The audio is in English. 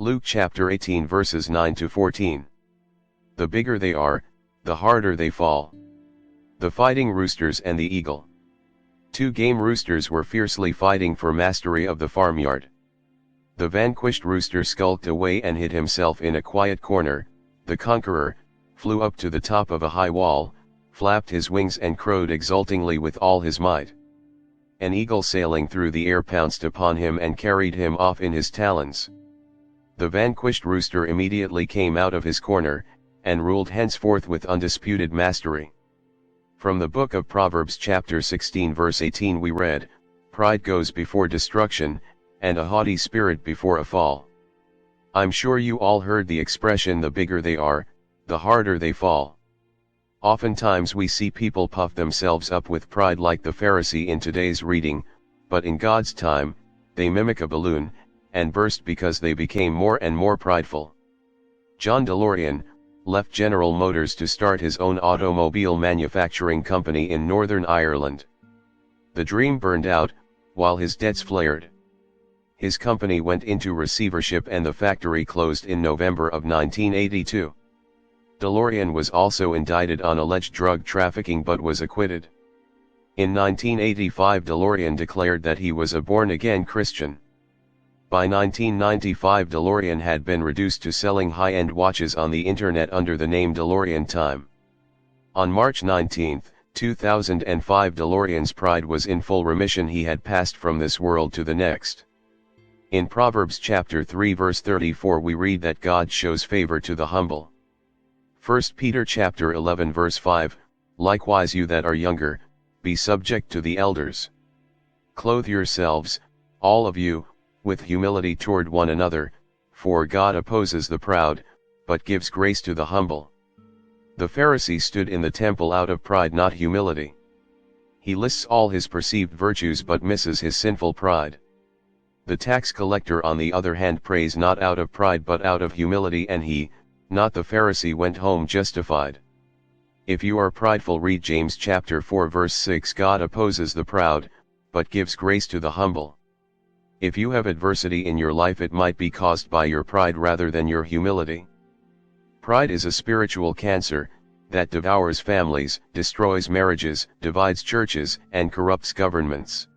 Luke chapter 18 verses 9 to 14. The bigger they are, the harder they fall. The Fighting Roosters and the Eagle. Two game roosters were fiercely fighting for mastery of the farmyard. The vanquished rooster skulked away and hid himself in a quiet corner. The conqueror flew up to the top of a high wall, flapped his wings and crowed exultingly with all his might. An eagle sailing through the air pounced upon him and carried him off in his talons. The vanquished rooster immediately came out of his corner, and ruled henceforth with undisputed mastery. From the book of Proverbs chapter 16 verse 18 we read, "Pride goes before destruction, and a haughty spirit before a fall." I'm sure you all heard the expression, the bigger they are, the harder they fall. Oftentimes we see people puff themselves up with pride like the Pharisee in today's reading, but in God's time, they mimic a balloon, and burst because they became more and more prideful. John DeLorean left General Motors to start his own automobile manufacturing company in Northern Ireland. The dream burned out, while his debts flared. His company went into receivership and the factory closed in November of 1982. DeLorean was also indicted on alleged drug trafficking but was acquitted. In 1985 DeLorean declared that he was a born-again Christian. By 1995 DeLorean had been reduced to selling high-end watches on the internet under the name DeLorean Time. On March 19, 2005 DeLorean's pride was in full remission. He had passed from this world to the next. In Proverbs chapter 3 verse 34 we read that God shows favor to the humble. 1 Peter chapter 11 verse 5, "Likewise you that are younger, be subject to the elders. Clothe yourselves, all of you, with humility toward one another, for God opposes the proud, but gives grace to the humble." The Pharisee stood in the temple out of pride, not humility. He lists all his perceived virtues but misses his sinful pride. The tax collector on the other hand prays not out of pride but out of humility, and he, not the Pharisee, went home justified. If you are prideful, read James chapter 4 verse 6, "God opposes the proud, but gives grace to the humble." If you have adversity in your life, it might be caused by your pride rather than your humility. Pride is a spiritual cancer that devours families, destroys marriages, divides churches, and corrupts governments.